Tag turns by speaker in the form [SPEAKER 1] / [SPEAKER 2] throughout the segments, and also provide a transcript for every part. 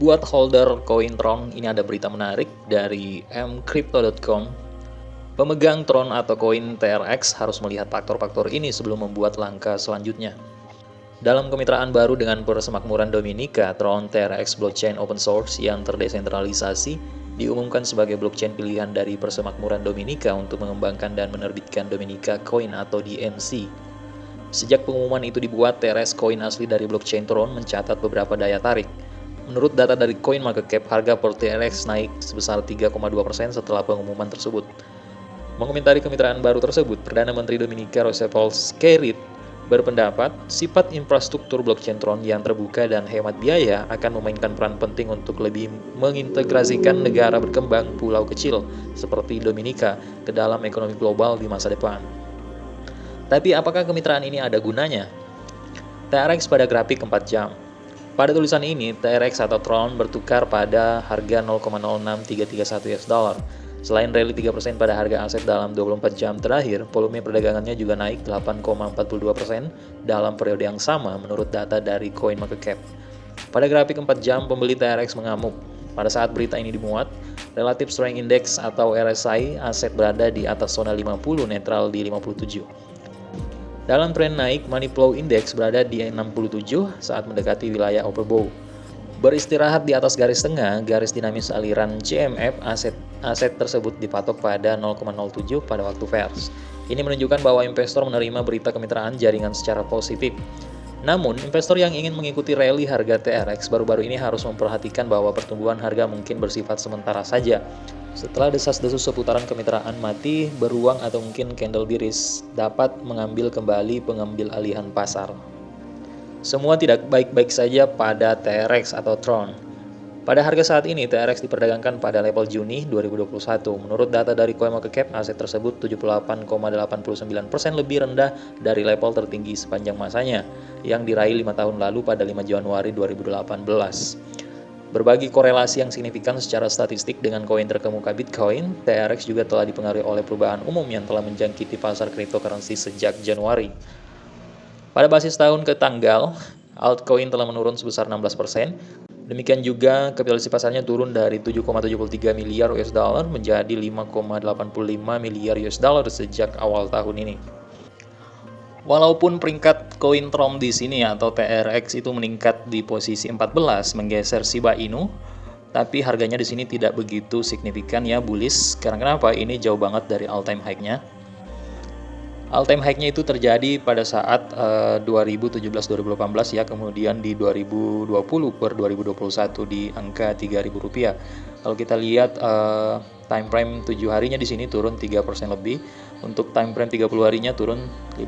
[SPEAKER 1] Buat holder koin Tron, ini ada berita menarik dari mcrypto.com. Pemegang Tron atau koin TRX harus melihat faktor-faktor ini sebelum membuat langkah selanjutnya. Dalam kemitraan baru dengan Persemakmuran Dominika, Tron TRX blockchain open source yang terdesentralisasi diumumkan sebagai blockchain pilihan dari Persemakmuran Dominika untuk mengembangkan dan menerbitkan Dominika Coin atau DMC. Sejak pengumuman itu dibuat, TRX koin asli dari blockchain Tron mencatat beberapa daya tarik. Menurut data dari CoinMarketCap, harga per TRX naik sebesar 3,2% setelah pengumuman tersebut. Mengomentari kemitraan baru tersebut, Perdana Menteri Dominika Roosevelt Skerrit berpendapat sifat infrastruktur blockchain Tron yang terbuka dan hemat biaya akan memainkan peran penting untuk lebih mengintegrasikan negara berkembang pulau kecil seperti Dominika ke dalam ekonomi global di masa depan. Tapi apakah kemitraan ini ada gunanya? TRX pada grafik 4 jam. Pada tulisan ini, TRX atau Tron bertukar pada harga 0,06331 US dollar. Selain rally 3% pada harga aset dalam 24 jam terakhir, volume perdagangannya juga naik 8,42% dalam periode yang sama menurut data dari CoinMarketCap. Pada grafik 4 jam, pembeli TRX mengamuk. Pada saat berita ini dimuat, Relative Strength Index atau RSI aset berada di atas zona 50, netral di 57. Dalam tren naik, Money Flow Index berada di 67 saat mendekati wilayah overbought. Beristirahat di atas garis tengah, garis dinamis aliran CMF, aset tersebut dipatok pada 0,07 pada waktu fairs. Ini menunjukkan bahwa investor menerima berita kemitraan jaringan secara positif. Namun, investor yang ingin mengikuti rally harga TRX baru-baru ini harus memperhatikan bahwa pertumbuhan harga mungkin bersifat sementara saja. Setelah desas-desus seputaran kemitraan mati, beruang atau mungkin candle bearish dapat mengambil kembali pengambil alihan pasar. Semua tidak baik-baik saja pada TRX atau Tron. Pada harga saat ini, TRX diperdagangkan pada level Juni 2021. Menurut data dari CoinMarketCap, aset tersebut 78,89% lebih rendah dari level tertinggi sepanjang masanya, yang diraih 5 tahun lalu pada 5 Januari 2018. Berbagi korelasi yang signifikan secara statistik dengan koin terkemuka Bitcoin, TRX juga telah dipengaruhi oleh perubahan umum yang telah menjangkiti pasar cryptocurrency sejak Januari. Pada basis tahun ke tanggal, altcoin telah menurun sebesar 16%. Demikian juga kapitalisasi pasarnya turun dari 7,73 miliar US dollar menjadi 5,85 miliar US dollar sejak awal tahun ini. Walaupun peringkat koin Tron di sini atau TRX itu meningkat di posisi 14 menggeser Shiba Inu, tapi harganya di sini tidak begitu signifikan ya, bullish. Karena kenapa? Ini jauh banget dari all time high-nya. All time high-nya itu terjadi pada saat 2017-2018 ya, kemudian di 2020 per 2021 di angka Rp3.000. Kalau kita lihat time frame 7 harinya di sini turun 3% lebih, untuk time frame 30 harinya turun 5%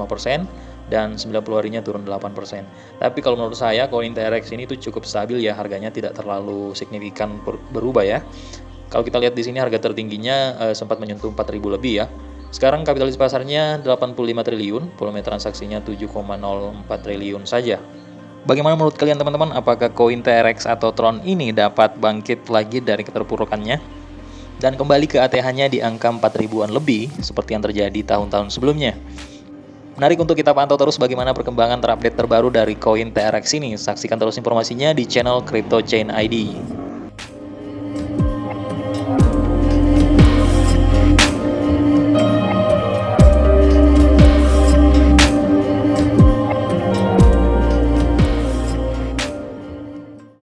[SPEAKER 1] dan 90 harinya turun 8%. Tapi kalau menurut saya koin TRX ini tuh cukup stabil ya, harganya tidak terlalu signifikan berubah ya. Kalau kita lihat di sini harga tertingginya sempat menyentuh 4.000 lebih ya. Sekarang kapitalisasi pasarnya 85 triliun, volume transaksinya 7,04 triliun saja. Bagaimana menurut kalian teman-teman? Apakah koin TRX atau Tron ini dapat bangkit lagi dari keterpurukannya dan kembali ke ATH-nya di angka 4.000-an lebih seperti yang terjadi tahun-tahun sebelumnya? Menarik untuk kita pantau terus bagaimana perkembangan terupdate terbaru dari koin TRX ini. Saksikan terus informasinya di channel Crypto Chain ID.